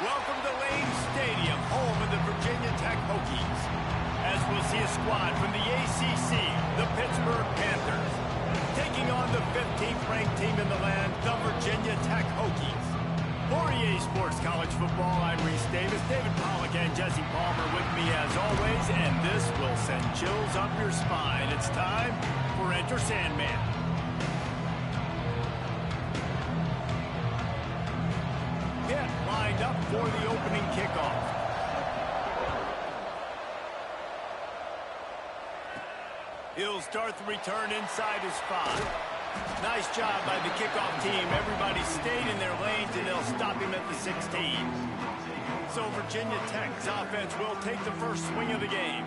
Welcome to Lane Stadium, home of the Virginia Tech Hokies. As we'll see a squad from the ACC, the Pittsburgh Panthers, taking on the 15th ranked team in the land, the Virginia Tech Hokies. For EA Sports College Football, I'm Reese Davis, David Pollack and Jesse Palmer with me as always, and this will send chills up your spine. It's time for Enter Sandman. Get lined up for the opening kickoff. He'll start the return inside his 5. Nice job by the kickoff team. Everybody stayed in their lanes, and they'll stop him at the 16. So Virginia Tech's offense will take the first swing of the game.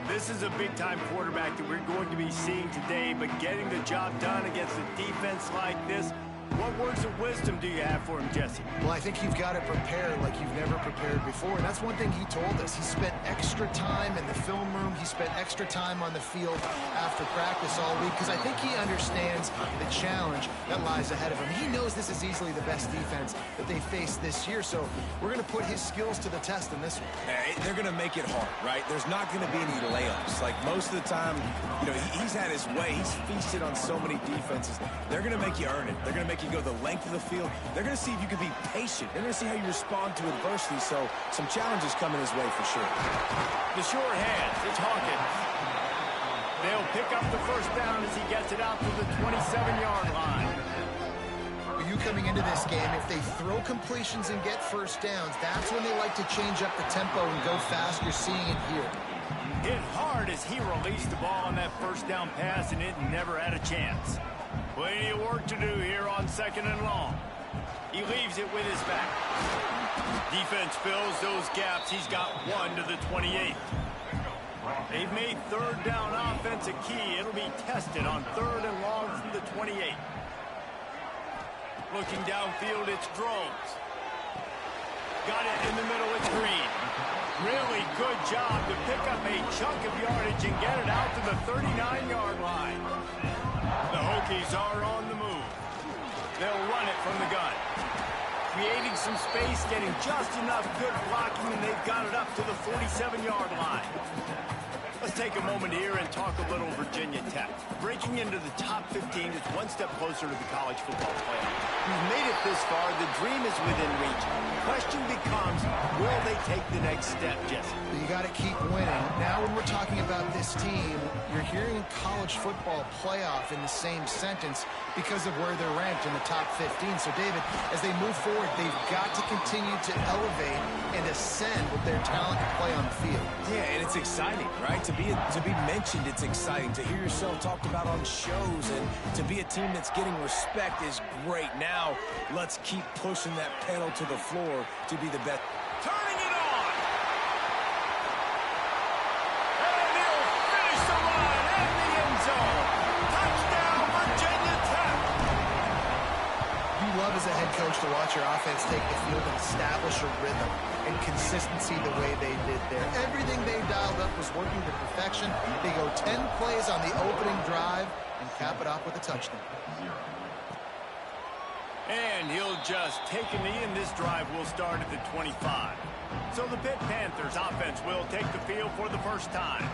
This is a big-time quarterback that we're going to be seeing today, but getting the job done against a defense like this, what words of wisdom do you have for him, Jesse? Well, I think you've got to prepare like you've never prepared before. And that's one thing he told us. He spent extra time in the film room. He spent extra time on the field after practice all week because I think he understands the challenge that lies ahead of him. He knows this is easily the best defense that they face this year. So we're going to put his skills to the test in this one. They're going to make it hard, right? There's not going to be any layups. Like most of the time, you know, he's had his way. He's feasted on so many defenses. They're going to make you earn it. They're going to make you go the length of the field. They're going to see if you can be patient. They're going to see how you respond to adversity. So some challenges coming his way for sure. The short hands, it's Hawkins. They'll pick up the first down as he gets it out to the 27-yard line. You coming into this game, if they throw completions and get first downs, that's when they like to change up the tempo and go fast. You're seeing it here. Hit hard as he released the ball on that first down pass, and it never had a chance. Plenty of work to do here on 2nd and long. He leaves it with his back. Defense fills those gaps. He's got 1 to the 28. They've made 3rd down offense a key. It'll be tested on 3rd and long from the 28. Looking downfield, it's Groves. Got it in the middle, it's Green. Really good job to pick up a chunk of yardage and get it out to the 39-yard line. The Hokies are on the move. They'll run it from the gun. Creating some space, getting just enough good blocking, and they've got it up to the 47-yard line. Let's take a moment here and talk a little Virginia Tech. Breaking into the top 15 is one step closer to the college football playoff. We've made it this far. The dream is within reach. The question becomes, will they take the next step, Jesse? You got to keep winning. Now when we're talking about this team, you're hearing college football playoff in the same sentence because of where they're ranked in the top 15. So, David, as they move forward, they've got to continue to elevate and ascend with their talent to play on the field. Yeah, and it's exciting, right? To be mentioned, it's exciting. To hear yourself talked about on shows and to be a team that's getting respect is great. Now, let's keep pushing that pedal to the floor to be the best. Turning it on! And he'll finish the run in the end zone. Touchdown, Virginia Tech! You love as a head coach to watch your offense take the field and establish a rhythm and consistency the way they did there. Everything they dialed up was working to perfection. They go 10 plays on the opening drive and cap it off with a touchdown. And he'll just take a knee, and this drive will start at the 25. So the Pitt Panthers offense will take the field for the first time.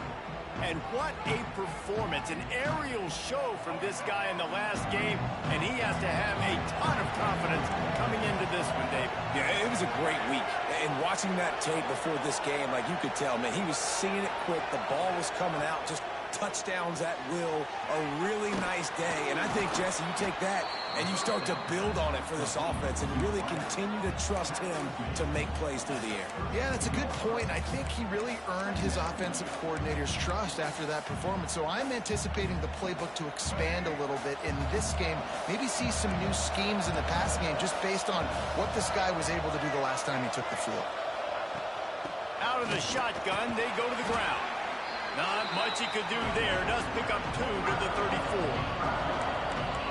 And what a performance, an aerial show from this guy in the last game, and he has to have a ton of confidence coming into this one, David. Yeah, it was a great week. And watching that tape before this game, like you could tell, man, he was seeing it quick. The ball was coming out, just touchdowns at will. A really nice day. And I think, Jesse, you take that and you start to build on it for this offense and really continue to trust him to make plays through the air. Yeah, that's a good point. I think he really earned his offensive coordinator's trust after that performance. So I'm anticipating the playbook to expand a little bit in this game. Maybe see some new schemes in the passing game just based on what this guy was able to do the last time he took the field. Out of the shotgun, they go to the ground. Not much he could do there. Does pick up 2 to the 34.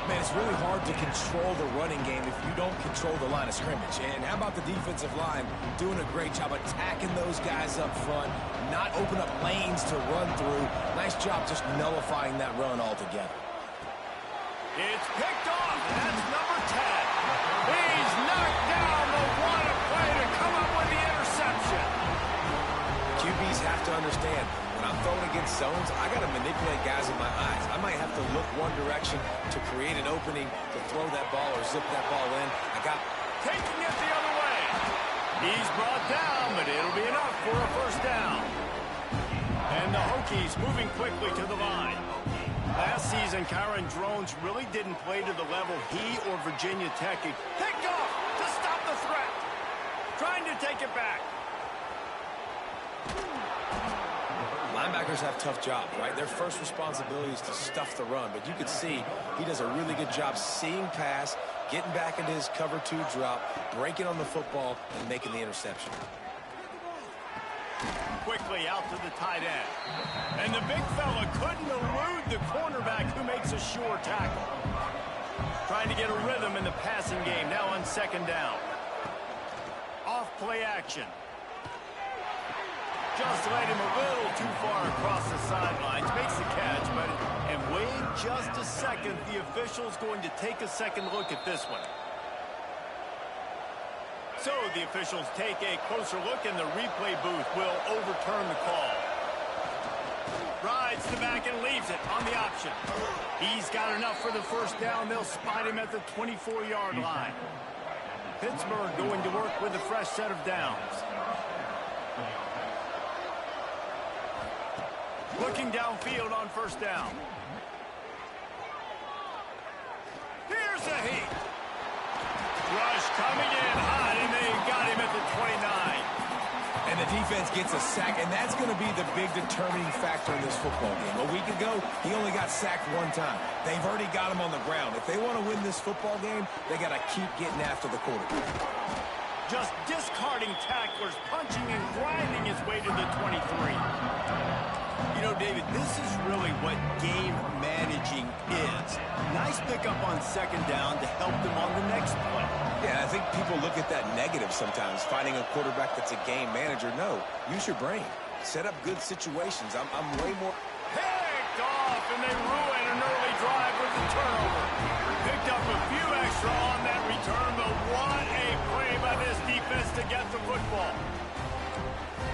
Man, it's really hard to control the running game if you don't control the line of scrimmage. And how about the defensive line doing a great job attacking those guys up front, not open up lanes to run through. Nice job just nullifying that run altogether. It's picked off, and that's number 10. He's knocked down the one play to come up with just have to understand, when I'm throwing against zones, I got to manipulate guys with my eyes. I might have to look one direction to create an opening to throw that ball or zip that ball in. Taking it the other way. He's brought down, but it'll be enough for a first down. And the Hokies moving quickly to the line. Last season, Kyron Drones really didn't play to the level he or Virginia Tech picked off to stop the threat. Trying to take it back. Linebackers have tough jobs, right? Their first responsibility is to stuff the run, but you can see he does a really good job seeing pass, getting back into his cover 2 drop, breaking on the football, and making the interception. Quickly out to the tight end. And the big fella couldn't elude the cornerback who makes a sure tackle. Trying to get a rhythm in the passing game, now on second down. Off play action. Just led him a little too far across the sidelines. Makes the catch, but and wait just a second. The official's going to take a second look at this one. So the officials take a closer look, and the replay booth will overturn the call. Rides the back and leaves it on the option. He's got enough for the first down. They'll spot him at the 24-yard line. Pittsburgh going to work with a fresh set of downs. Looking downfield on first down. Here's a heat. Rush coming in hot, and they got him at the 29. And the defense gets a sack, and that's going to be the big determining factor in this football game. A week ago, he only got sacked 1 time. They've already got him on the ground. If they want to win this football game, they got to keep getting after the quarterback. Just discarding tacklers, punching and grinding his way to the 23. You know, David, this is really what game managing is. Nice pickup on second down to help them on the next play. Yeah, I think people look at that negative sometimes, finding a quarterback that's a game manager. No, use your brain. Set up good situations. I'm way more... Picked off, and they ruin an early drive with the turnover. Picked up a few extra on that return, but what a play by this defense to get the football.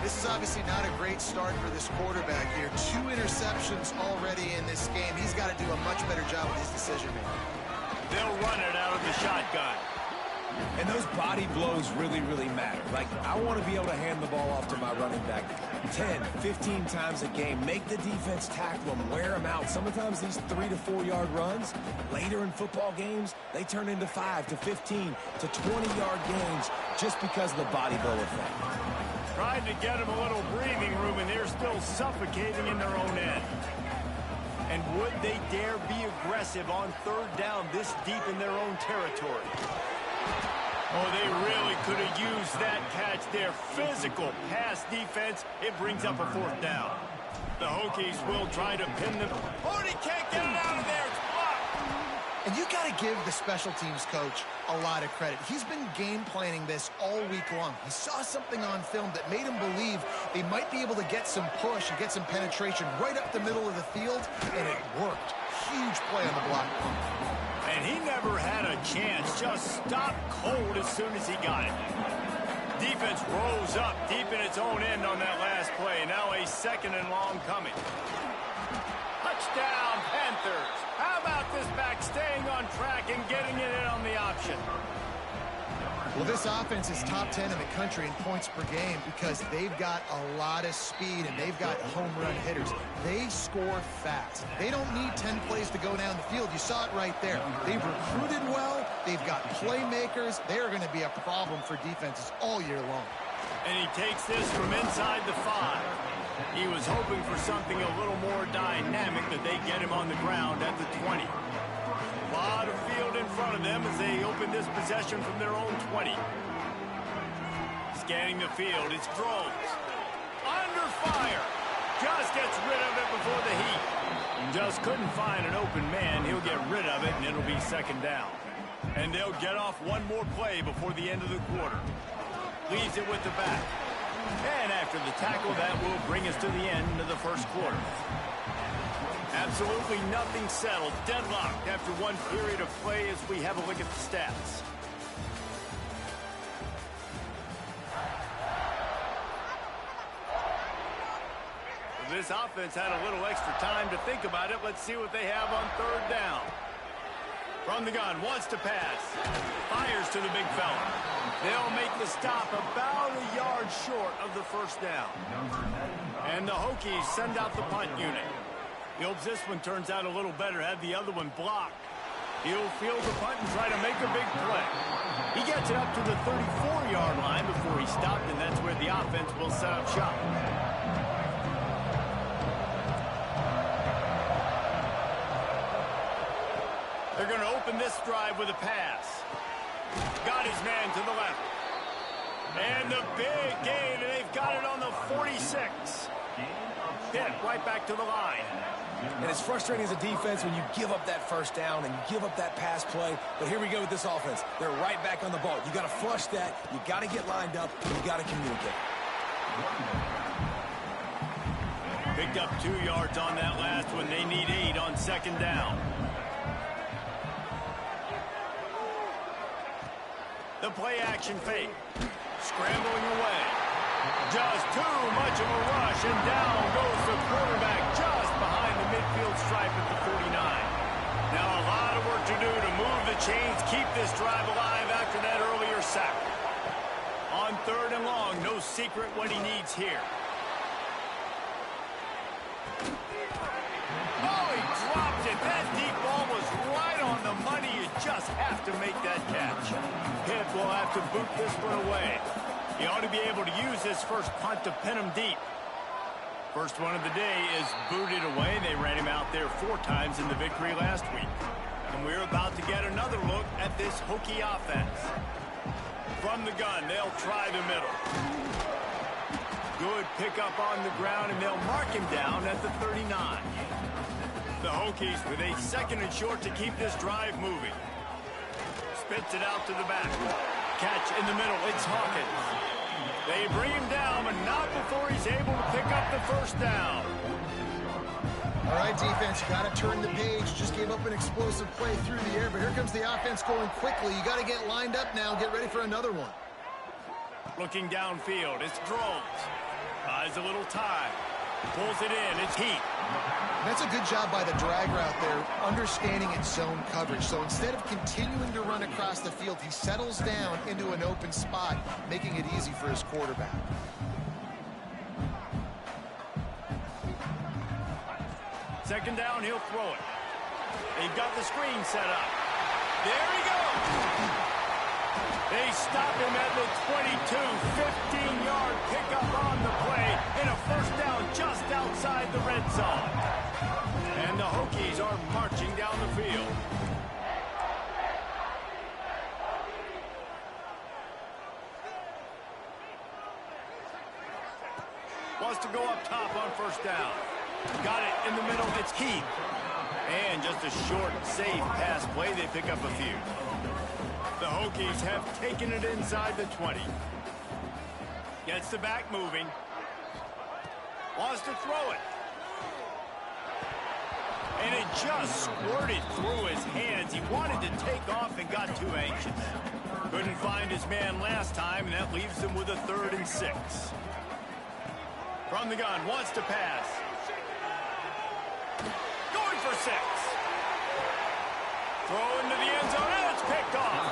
This is obviously not a great start for this quarterback here. 2 interceptions already in this game. He's got to do a much better job with his decision-making. They'll run it out of the shotgun. And those body blows really, really matter. Like, I want to be able to hand the ball off to my running back 10, 15 times a game. Make the defense tackle them, wear them out. Sometimes these 3 to 4 yard runs, later in football games, they turn into 5 to 15 to 20-yard gains just because of the body blow effect. Trying to get them a little breathing room, and they're still suffocating in their own end. And would they dare be aggressive on third down this deep in their own territory? Oh, they really could have used that catch there. Physical pass defense. It brings up a 4th down. The Hokies will try to pin them. Oh, he can't get it out of there. It's blocked. And you got to give the special teams coach a lot of credit. He's been game planning this all week long. He saw something on film that made him believe they might be able to get some push and get some penetration right up the middle of the field, and it worked. Huge play on the block. And he never had a chance. Just stopped cold as soon as he got it. Defense rose up deep in its own end on that last play. Now a 2nd and long coming. Touchdown, Panthers. How about this back staying on track and getting it in on the option? Well, this offense is top 10 in the country in points per game because they've got a lot of speed and they've got home run hitters. They score fast. They don't need 10 plays to go down the field. You saw it right there. They've recruited well. They've got playmakers. They are going to be a problem for defenses all year long. And he takes this from inside the 5. He was hoping for something a little more dynamic, that they get him on the ground at the 20. A lot of field in front of them as they open this possession from their own 20. Scanning the field, it's Drones. Under fire. Just gets rid of it before the heat. Just couldn't find an open man. He'll get rid of it, and it'll be 2nd down. And they'll get off one more play before the end of the quarter. Leaves it with the back. And after the tackle, that will bring us to the end of the first quarter. Absolutely nothing settled. Deadlocked after one period of play as we have a look at the stats. this offense had a little extra time to think about it. Let's see what they have on third down. From the gun, wants to pass. Fires to the big fella. They'll make the stop about a yard short of the first down. And the Hokies send out the punt unit. He hopes this one turns out a little better. Had the other one blocked. He'll field the punt and try to make a big play. He gets it up to the 34-yard line before he stopped, and that's where the offense will set up shop. They're going to open this drive with a pass. Got his man to the left. And the big gain, and they've got it on the 46. Hit right back to the line. And it's frustrating as a defense when you give up that first down and you give up that pass play. But here we go with this offense. They're right back on the ball. You got to flush that. You got to get lined up. And you got to communicate. Picked up 2 yards on that last one. They need 8 on second down. The play action fake. Scrambling away. Just too much of a rush, and down goes the quarterback just behind the midfield stripe at the 49. Now a lot of work to do to move the chains, keep this drive alive after that earlier sack. On third and long, no secret what he needs here. Oh, he dropped it. That deep ball was right on the money. You just have to make that catch. Pitt will have to boot this one away. He ought to be able to use this first punt to pin him deep. First one of the day is booted away. They ran him out there 4 times in the victory last week. And we're about to get another look at this Hokie offense. From the gun, they'll try the middle. Good pickup on the ground, and they'll mark him down at the 39. The Hokies with a 2nd and short to keep this drive moving. Spits it out to the back. Catch in the middle. It's Hawkins. They bring him down, but not before he's able to pick up the first down. All right, defense, you got to turn the page. Just gave up an explosive play through the air, but here comes the offense going quickly. You got to get lined up now. Get ready for another one. Looking downfield, it's Drones. Buys a little time. Pulls it in. It's Heat. That's a good job by the drag route there, understanding its zone coverage. So instead of continuing to run across the field, he settles down into an open spot, making it easy for his quarterback. Second down, he'll throw it. They've got the screen set up. There he goes. They stop him at the 22, 15-yard pickup on the play, and a first down just outside the red zone. And the Hokies are marching down the field. Wants to go up top on first down. Got it in the middle. It's Keith. And just a short, safe pass play. They pick up a few. The Hokies have taken it inside the 20. Gets the back moving. Wants to throw it. And it just squirted through his hands. He wanted to take off and got too anxious. Couldn't find his man last time, and that leaves him with a 3rd and 6. From the gun, wants to pass. Going for 6. Throw into the end zone, and it's picked off.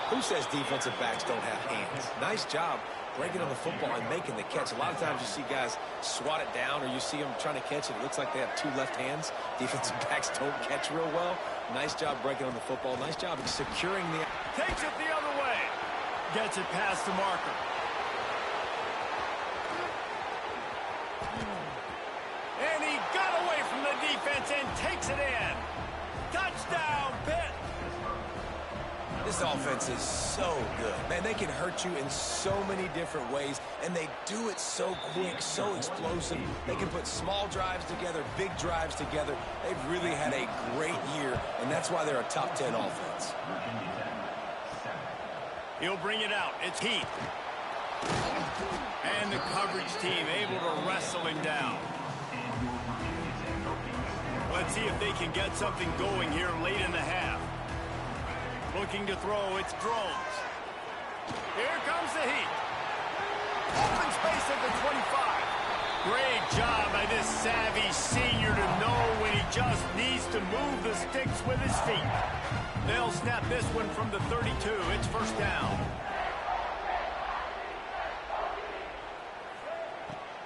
Who says defensive backs don't have hands? Nice job breaking on the football and making the catch. A lot of times you see guys swat it down, or you see them trying to catch it. It looks like they have 2 left hands. Defensive backs don't catch real well. Nice job breaking on the football. Nice job securing the... Takes it the other way. Gets it past the marker. And he got away from the defense and takes it in. Touchdown, Pitt. This offense is so good. Man, they can hurt you in so many different ways, and they do it so quick, so explosive. They can put small drives together, big drives together. They've really had a great year, and that's why they're a top 10 offense. He'll bring it out. It's Heath. And the coverage team able to wrestle him down. Let's see if they can get something going here late in the half. Looking to throw, it's Drones. Here comes the Heat. Open space at the 25. Great job by this savvy senior to know when he just needs to move the sticks with his feet. They'll snap this one from the 32. It's first down.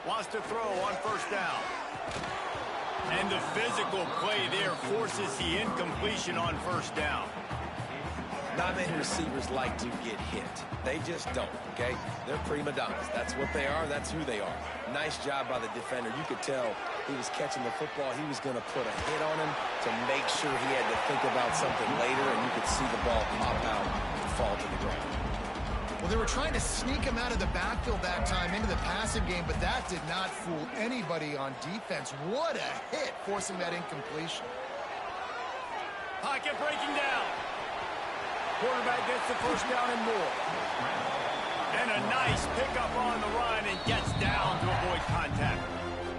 Wants to throw on first down. And the physical play there forces the incompletion on first down. Not many receivers like to get hit. They just don't, okay? They're prima donnas. That's what they are. That's who they are. Nice job by the defender. You could tell he was catching the football. He was going to put a hit on him to make sure he had to think about something later, and you could see the ball pop out and fall to the ground. Well, they were trying to sneak him out of the backfield that time into the passing game, but that did not fool anybody on defense. What a hit, forcing that incompletion. Pocket breaking down. Quarterback gets the first down and more. And a nice pickup on the run and gets down to avoid contact.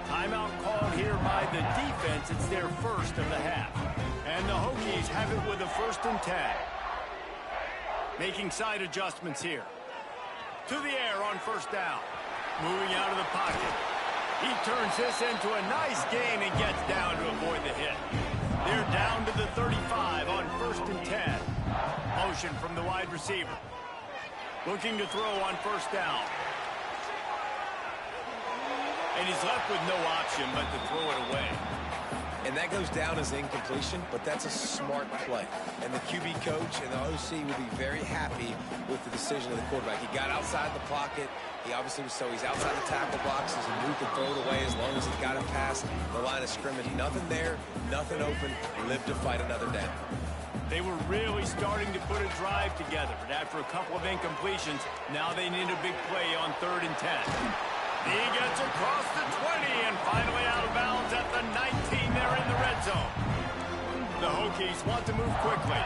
Timeout called here by the defense. It's their first of the half. And the Hokies have it with a 1st and 10. Making side adjustments here. To the air on first down. Moving out of the pocket. He turns this into a nice gain and gets down to avoid the hit. They're down to the 35 on 1st and 10. Motion from the wide receiver. Looking to throw on first down. And he's left with no option but to throw it away. And that goes down as incompletion, but that's a smart play. And the QB coach and the OC will be very happy with the decision of the quarterback. He got outside the pocket. He obviously was he's outside the tackle boxes and knew to throw it away as long as he got it past the line of scrimmage. Nothing there, nothing open. Live to fight another down. They were really starting to put a drive together, but after a couple of incompletions, now they need a big play on 3rd and 10. He gets across the 20 and finally out of bounds at the 19. They're in the red zone. The Hokies want to move quickly.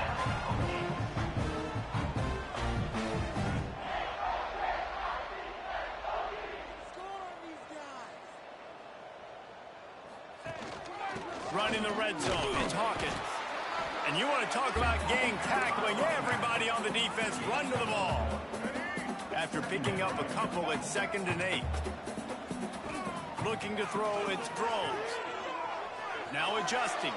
Running the red zone, it's Hawkins. And you want to talk about game tackling, everybody on the defense run to the ball. After picking up a couple at 2nd and 8. Looking to throw, it's Drones. Now adjusting.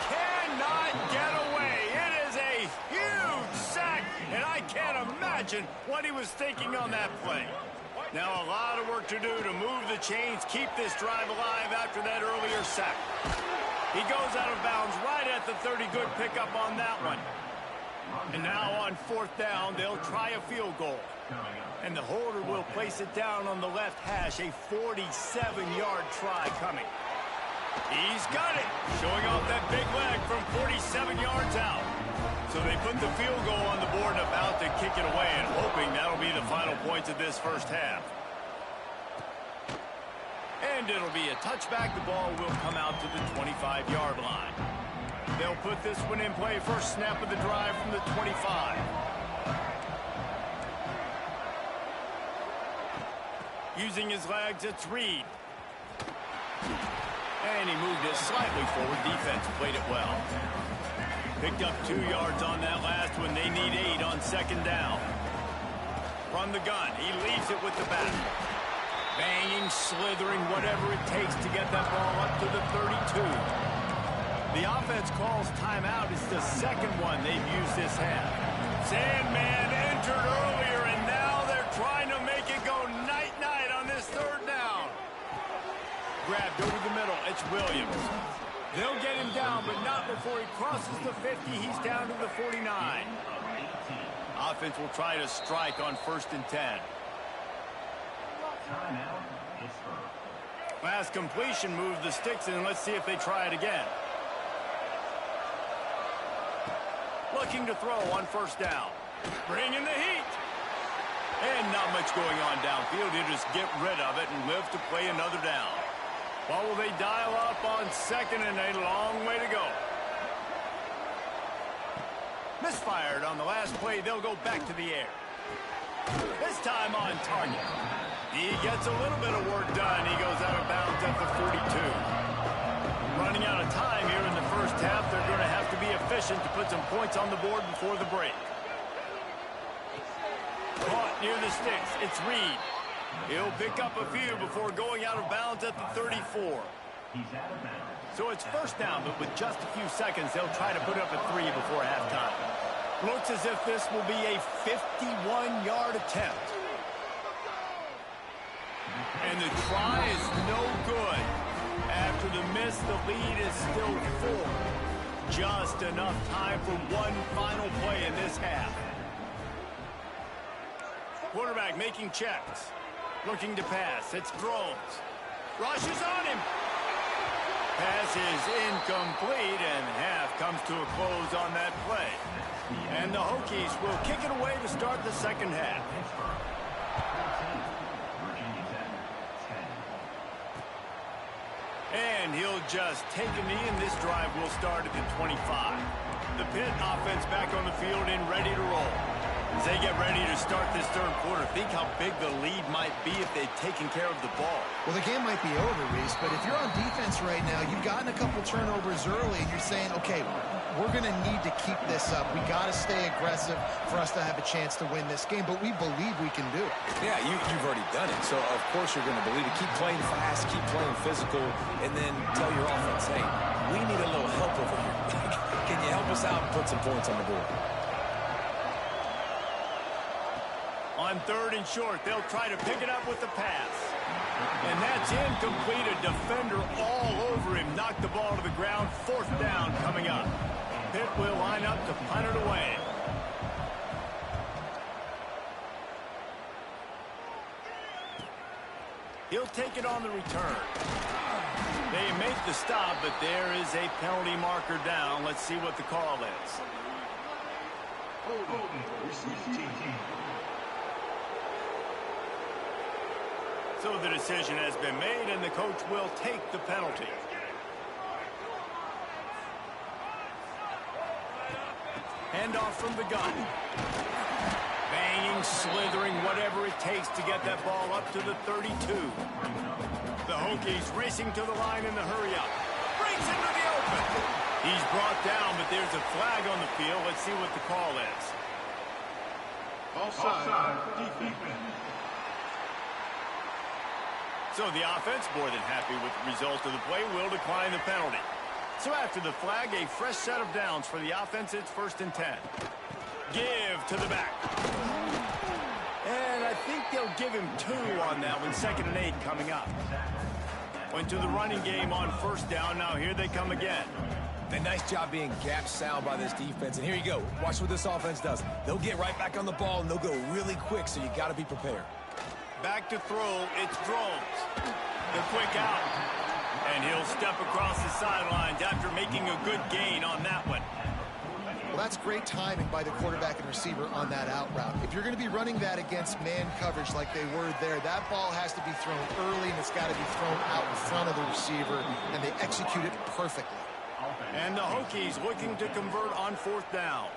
Cannot get away. It is a huge sack, and I can't imagine what he was thinking on that play. Now a lot of work to do to move the chains, keep this drive alive after that earlier sack. He goes out of bounds right at the 30. Good pickup on that one. And now on 4th down, they'll try a field goal. And the holder will place it down on the left hash. A 47-yard try coming. He's got it. Showing off that big leg from 47 yards out. So they put the field goal on the board and about to kick it away and hoping that'll be the final points of this first half. And it'll be a touchback. The ball will come out to the 25-yard line. They'll put this one in play. First snap of the drive from the 25. Using his legs, it's Reed. And he moved it slightly forward. Defense played it well. Picked up 2 yards on that last one. They need 8 on 2nd down. From the gun, he leaves it with the back. Banging, slithering, whatever it takes to get that ball up to the 32. The offense calls timeout. It's the 2nd one they've used this half. Sandman entered earlier, and now they're trying to make it go night-night on this 3rd down. Grabbed over the middle. It's Williams. They'll get him down, but not before he crosses the 50. He's down to the 49. Offense will try to strike on 1st and 10. Last completion moved the sticks in. Let's see if they try it again. Looking to throw on 1st down. Bringing the heat. And not much going on downfield. He'll just get rid of it and live to play another down. What will they dial up on 2nd and a long way to go? Misfired on the last play. They'll go back to the air. This time on target. He gets a little bit of work done. He goes out of bounds at the 42. Running out of time here in the first half. They're going to have to be efficient to put some points on the board before the break. Caught near the sticks. It's Reed. He'll pick up a few before going out of bounds at the 34. So it's first down, but with just a few seconds, they'll try to put up a 3 before halftime. Looks as if this will be a 51-yard attempt. And the try is no good. After the miss, the lead is still 4. Just enough time for one final play in this half. Quarterback making checks. Looking to pass. It's throws. Rushes on him. Pass is incomplete, and half comes to a close on that play. And the Hokies will kick it away to start the second half. And he'll just take a knee, and this drive will start at the 25. The Pitt offense back on the field and ready to roll. As they get ready to start this third quarter, think how big the lead might be if they'd taken care of the ball. Well, the game might be over, Reese, but if you're on defense right now, you've gotten a couple turnovers early, and you're saying, okay, we're going to need to keep this up. We got to stay aggressive for us to have a chance to win this game, but we believe we can do it. Yeah, you've already done it, so of course you're going to believe it. Keep playing fast, keep playing physical, and then tell your offense, hey, we need a little help over here. Can you help us out and put some points on the board? On third and short, they'll try to pick it up with the pass. And that's incomplete. A defender all over him. Knocked the ball to the ground. Fourth down coming up. Pitt will line up to punt it away. He'll take it on the return. They make the stop, but there is a penalty marker down. Let's see what the call is. So the decision has been made, and the coach will take the penalty. Handoff from the gun. Banging, slithering, whatever it takes to get that ball up to the 32. The Hokies racing to the line in the hurry-up. Breaks into the open. He's brought down, but there's a flag on the field. Let's see what the call is. Offside. Defense. So the offense, more than happy with the result of the play, will decline the penalty. So after the flag, a fresh set of downs for the offense. It's 1st and 10. Give to the back. And I think they'll give him 2 on that one. 2nd and 8 coming up. Went to the running game on 1st down. Now here they come again. A nice job being gap sound by this defense. And here you go. Watch what this offense does. They'll get right back on the ball, and they'll go really quick, so you got to be prepared. Back to throw, it's Drones. The quick out. And he'll step across the sidelines after making a good gain on that one. Well, that's great timing by the quarterback and receiver on that out route. If you're going to be running that against man coverage like they were there, that ball has to be thrown early, and it's got to be thrown out in front of the receiver, and they execute it perfectly. And the Hokies looking to convert on 4th down.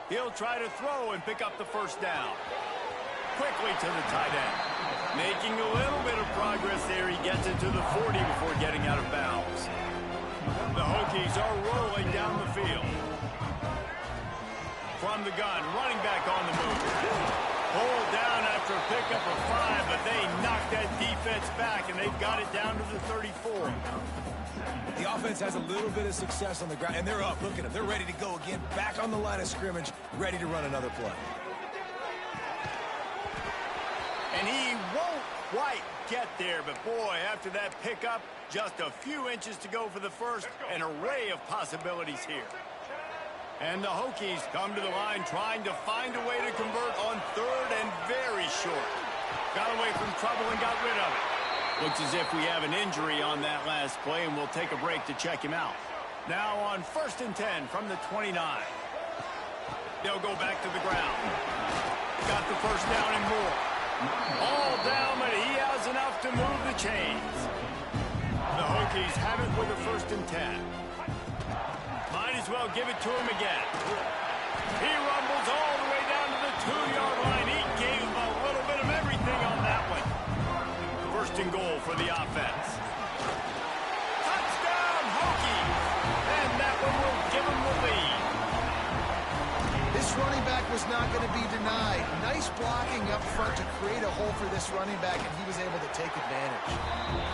He'll try to throw and pick up the 1st down. Quickly to the tight end. Making a little bit of progress there. He gets it to the 40 before getting out of bounds. The Hokies are rolling down the field. From the gun, running back on the move. Pulled down after a pickup of 5, but they knocked that defense back, and they've got it down to the 34. The offense has a little bit of success on the ground, and they're up. Look at them. They're ready to go again. Back on the line of scrimmage, ready to run another play. And he won't quite get there, but boy, after that pickup, just a few inches to go for the first. An array of possibilities here. And the Hokies come to the line trying to find a way to convert on 3rd and very short. Got away from trouble and got rid of it. Looks as if we have an injury on that last play, and we'll take a break to check him out. Now on 1st and 10 from the 29. They'll go back to the ground. Got the 1st down and more. All down, but he has enough to move the chains. The Hokies have it with a 1st and 10. Might as well give it to him again. He rumbles all the way down to the 2-yard line. He gave him a little bit of everything on that one. 1st and goal for the offense. Touchdown, Hokies! And that one will give him the lead. This running back was not going to be denied. Nice blocking create a hole for this running back, and he was able to take advantage.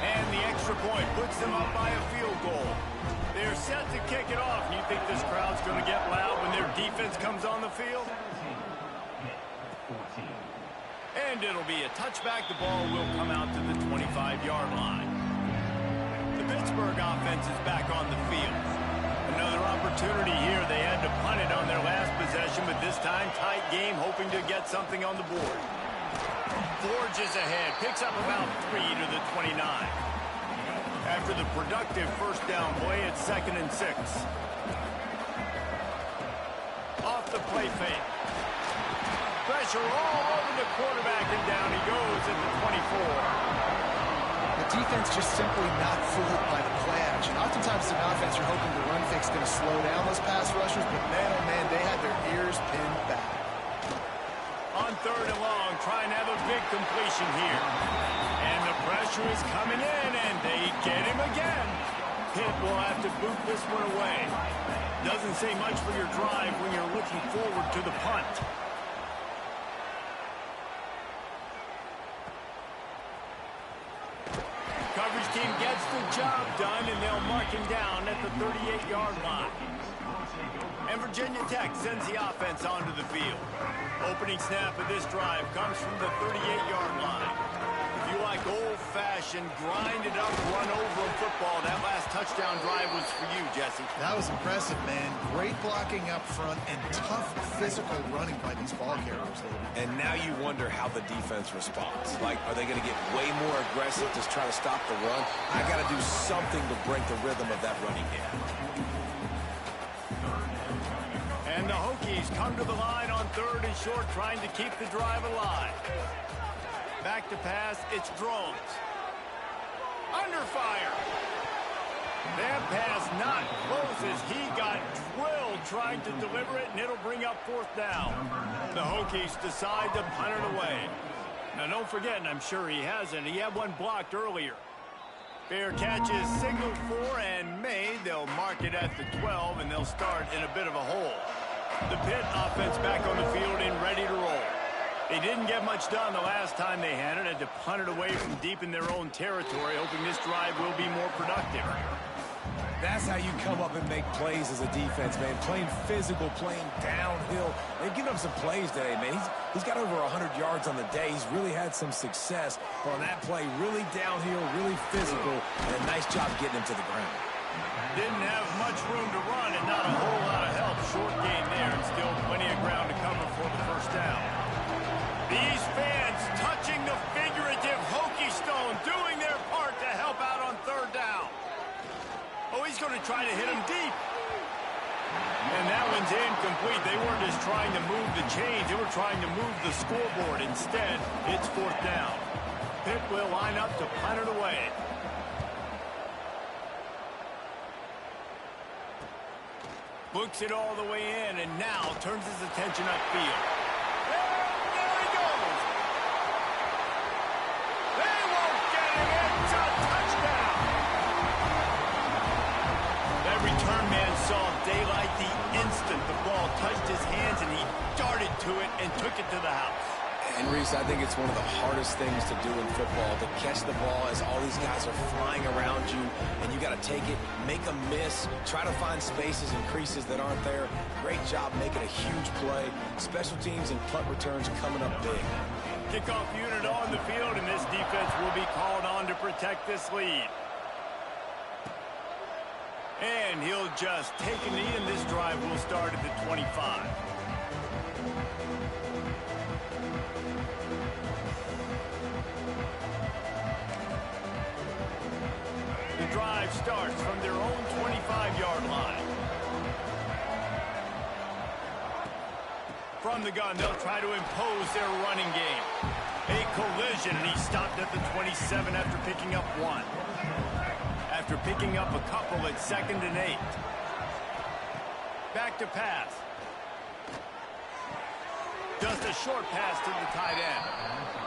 And the extra point puts them up by a field goal. They're set to kick it off. You think this crowd's going to get loud when their defense comes on the field? And it'll be a touchback. The ball will come out to the 25-yard line. The Pittsburgh offense is back on the field. Another opportunity here. They had to punt it on their last possession, but this time tight game, hoping to get something on the board. Forges ahead, picks up about 3 to the 29. After the productive first down play, it's 2nd and 6. Off the play fake. Pressure all over the quarterback, and down he goes at the 24. The defense just simply not fooled by the play action. Oftentimes, an offense, you're hoping the run fake is going to slow down those pass rushers, but man, oh man, they had their ears pinned back. On 3rd and long, trying to have a big completion here. And the pressure is coming in, and they get him again. Pitt will have to boot this one away. Doesn't say much for your drive when you're looking forward to the punt. Coverage team gets the job done, and they'll mark him down at the 38-yard line. And Virginia Tech sends the offense onto the field. Opening snap of this drive comes from the 38-yard line. If you like old-fashioned, grind-it-up, run-over football, that last touchdown drive was for you, Jesse. That was impressive, man. Great blocking up front and tough physical running by these ball carriers. And now you wonder how the defense responds. Like, are they going to get way more aggressive to try to stop the run? I got to do something to break the rhythm of that running game. And the Hokies come to the line on 3rd and short, trying to keep the drive alive. Back to pass, it's Drones. Under fire. That pass not close as he got drilled trying to deliver it, and it'll bring up 4th down. The Hokies decide to punt it away. Now don't forget, and I'm sure he hasn't, he had one blocked earlier. Fair catch is signaled for and made. They'll mark it at the 12, and they'll start in a bit of a hole. The Pitt offense back on the field and ready to roll. They didn't get much done the last time they had it. Had to punt it away from deep in their own territory, hoping this drive will be more productive. That's how you come up and make plays as a defense, man. Playing physical, playing downhill. They've given him some plays today, man. He's got over 100 yards on the day. He's really had some success on that play. Really downhill, really physical, and a nice job getting him to the ground. Didn't have much room to run and not a whole lot of help. Short gain there and still plenty of ground to cover for the first down. These fans touching the figurative Hokie stone, doing their part to help out on 3rd down. Oh, he's going to try to hit him deep. And that one's incomplete. They weren't just trying to move the chains. They were trying to move the scoreboard. Instead, it's 4th down. Pitt will line up to punt it away. Books it all the way in, and now turns his attention upfield. There he goes. They won't get him. It's a touchdown. That return man saw daylight the instant the ball touched his hands, and he darted to it and took it to the house. And, Reese, I think it's one of the hardest things to do in football, to catch the ball as all these guys are flying around you, and you got to take it, make a miss, try to find spaces and creases that aren't there. Great job making a huge play. Special teams and punt returns coming up big. Kickoff unit on the field, and this defense will be called on to protect this lead. And he'll just take a knee, and this drive will start at the 25. The drive starts from their own 25-yard line. From the gun, they'll try to impose their running game. A collision, and he stopped at the 27 after picking up 1. After picking up a couple at 2nd and 8. Back to pass. Just a short pass to the tight end.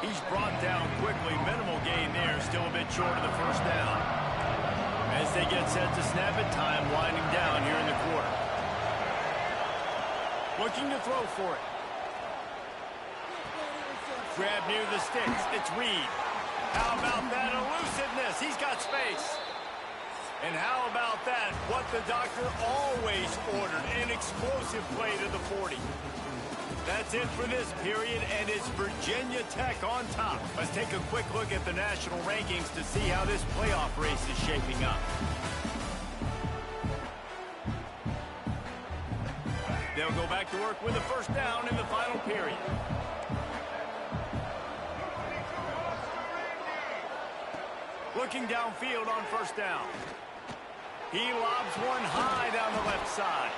He's brought down quickly. Minimal gain there. Still a bit short of the first down. As they get set to snap it, time winding down here in the quarter. Looking to throw for it. grab near the sticks. It's Reed. How about that elusiveness? He's got space. And how about that? What the doctor always ordered, an explosive play to the 40. That's it for this period, and it's Virginia Tech on top. Let's take a quick look at the national rankings to see how this playoff race is shaping up. They'll go back to work with a first down in the final period. Looking downfield on first down. He lobs one high down the left side.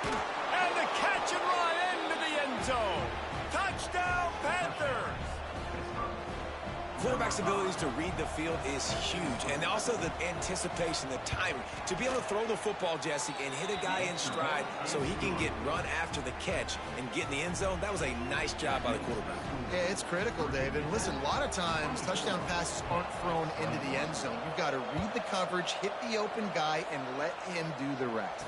And the catch and run into the end zone. Touchdown, Panthers! Quarterback's abilities to read the field is huge, and also the anticipation, the timing. To be able to throw the football, Jesse, and hit a guy in stride so he can get run after the catch and get in the end zone, that was a nice job by the quarterback. Yeah, it's critical, David. Listen, a lot of times touchdown passes aren't thrown into the end zone. You've got to read the coverage, hit the open guy, and let him do the rest.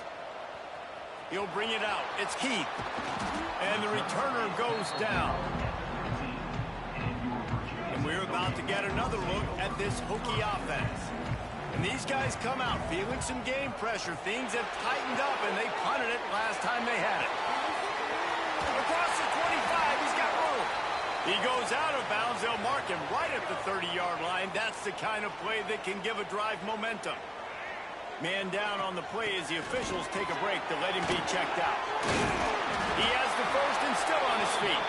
He'll bring it out. It's Keith. And the returner goes down. And we're about to get another look at this Hokie offense. And these guys come out feeling some game pressure. Things have tightened up, and they punted it last time they had it. Across the 25, he's got room. He goes out of bounds. They'll mark him right at the 30-yard line. That's the kind of play that can give a drive momentum. Man down on the play as the officials take a break to let him be checked out. He has the first and still on his feet.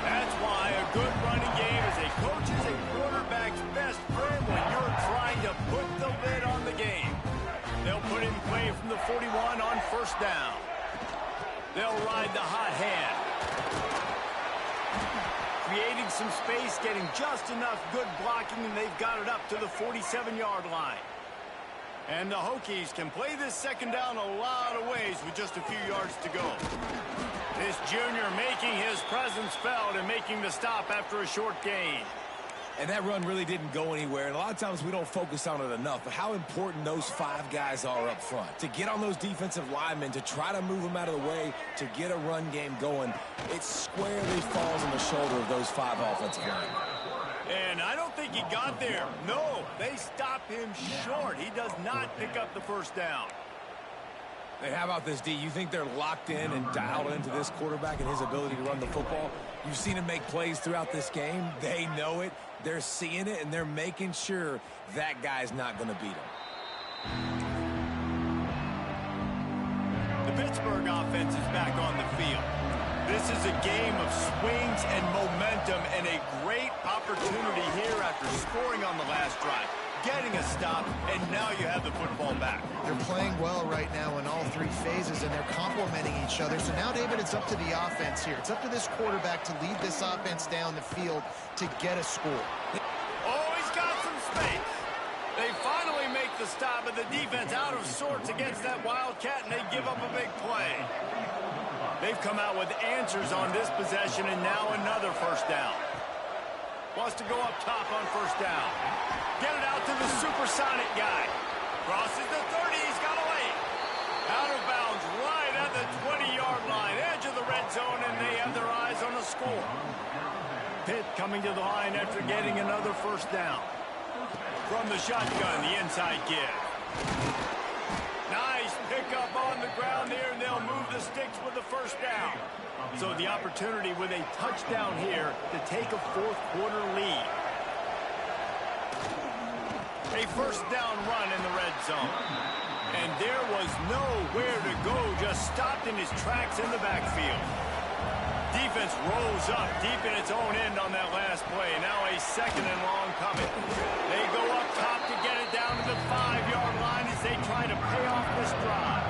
That's why a good running game is a coach's and quarterback's best friend when you're trying to put the lid on the game. They'll put in play from the 41 on first down. They'll ride the hot hand. Creating some space, getting just enough good blocking, and they've got it up to the 47-yard line. And the Hokies can play this second down a lot of ways with just a few yards to go. This junior making his presence felt and making the stop after a short gain. And that run really didn't go anywhere. And a lot of times we don't focus on it enough, but how important those five guys are up front. To get on those defensive linemen, to try to move them out of the way, to get a run game going, it squarely falls on the shoulder of those five offensive linemen. And I don't think he got there. No, they stop him short. He does not pick up the first down. Hey, how about this, D? You think they're locked in and dialed into this quarterback and his ability to run the football? You've seen him make plays throughout this game. They know it. They're seeing it, and they're making sure that guy's not going to beat him. The Pittsburgh offense is back on the field. This is a game of swings and momentum and a great opportunity here after scoring on the last drive, getting a stop, and now you have the football back. They're playing well right now in all three phases, and they're complementing each other. So now, David, it's up to the offense here. It's up to this quarterback to lead this offense down the field to get a score. Oh, he's got some space. They finally make the stop, and the defense out of sorts against that Wildcat, and they give up a big play. They've come out with answers on this possession, and now another first down. Wants to go up top on first down. Get it out to the supersonic guy. Crosses the 30. He's got a lane. Out of bounds right at the 20-yard line. Edge of the red zone, and they have their eyes on the score. Pitt coming to the line after getting another first down. From the shotgun, the inside give. Nice pickup on the ground there, and they'll move the sticks with the first down. So the opportunity with a touchdown here to take a fourth-quarter lead. A first down run in the red zone. And there was nowhere to go, just stopped in his tracks in the backfield. Defense rose up deep in its own end on that last play. Now a second and long coming. They go up top to get it down to the 5-yard line as they try to pay off this drive.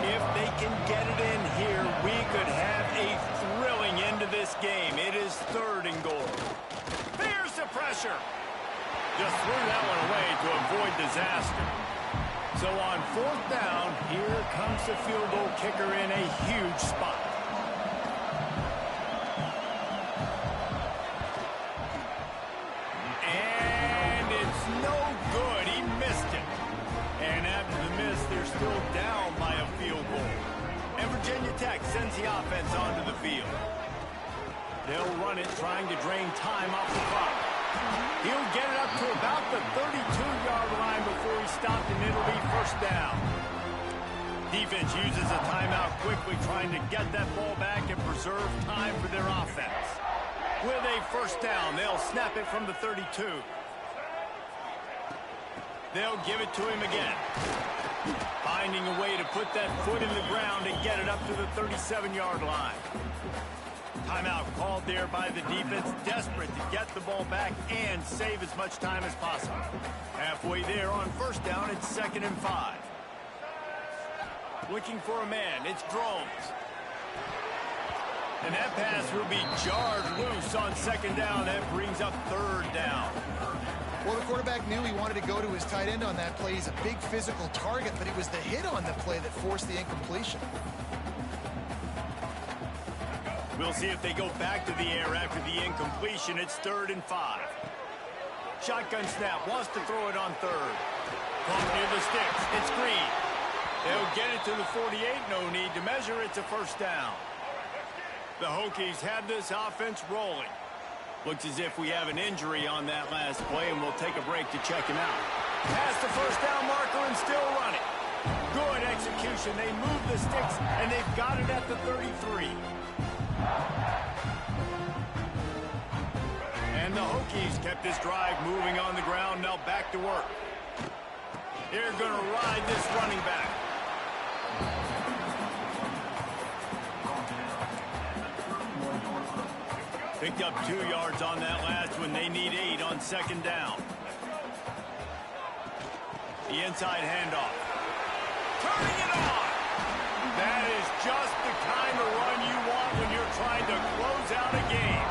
If they can get it in here, we could have a thrilling end to this game. It is third and goal. There's the pressure. Just threw that one away to avoid disaster. So on fourth down, here comes the field goal kicker in a huge spot. And it's no good. He missed it. And after the miss, they're still down by a field goal. And Virginia Tech sends the offense onto the field. They'll run it, trying to drain time off the clock. He'll get it up to about the 32-yard line before he's stopped, and it'll be first down. Defense uses a timeout quickly, trying to get that ball back and preserve time for their offense. With a first down, they'll snap it from the 32. They'll give it to him again. Finding a way to put that foot in the ground and get it up to the 37-yard line. Timeout called there by the defense, desperate to get the ball back and save as much time as possible. Halfway there on first down, it's 2nd and 5. Looking for a man, it's Drones. And that pass will be jarred loose on 2nd down. That brings up 3rd down. Well, the quarterback knew he wanted to go to his tight end on that play. He's a big physical target, but it was the hit on the play that forced the incompletion. We'll see if they go back to the air after the incompletion. It's 3rd and 5. Shotgun snap, wants to throw it on 3rd. Caught near the sticks, it's Green. They'll get it to the 48, no need to measure, it's a first down. The Hokies have this offense rolling. Looks as if we have an injury on that last play, and we'll take a break to check him out. Past the first down marker and still running. Good execution. They move the sticks, and they've got it at the 33. And the Hokies kept this drive moving on the ground. Now back to work. They're going to ride this running back. Picked up 2 yards on that last one. They need 8 on 2nd down. The inside handoff. Turning it on. That is just the kind of run you want when you're trying to close out a game.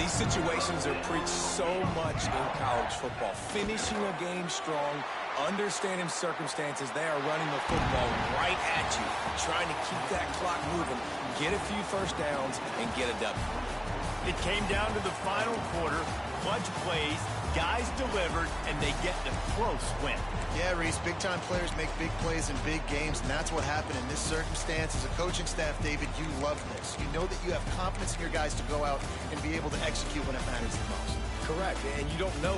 These situations are preached so much in college football. Finishing a game strong, understanding circumstances. They are running the football right at you, trying to keep that clock moving, get a few first downs, and get a W. It came down to the final quarter, clutch plays, guys delivered, and they get the close win. Yeah, Reese, big-time players make big plays in big games, and that's what happened in this circumstance. As a coaching staff, David, you love this. You know that you have confidence in your guys to go out and be able to execute when it matters the most. Correct, and you don't know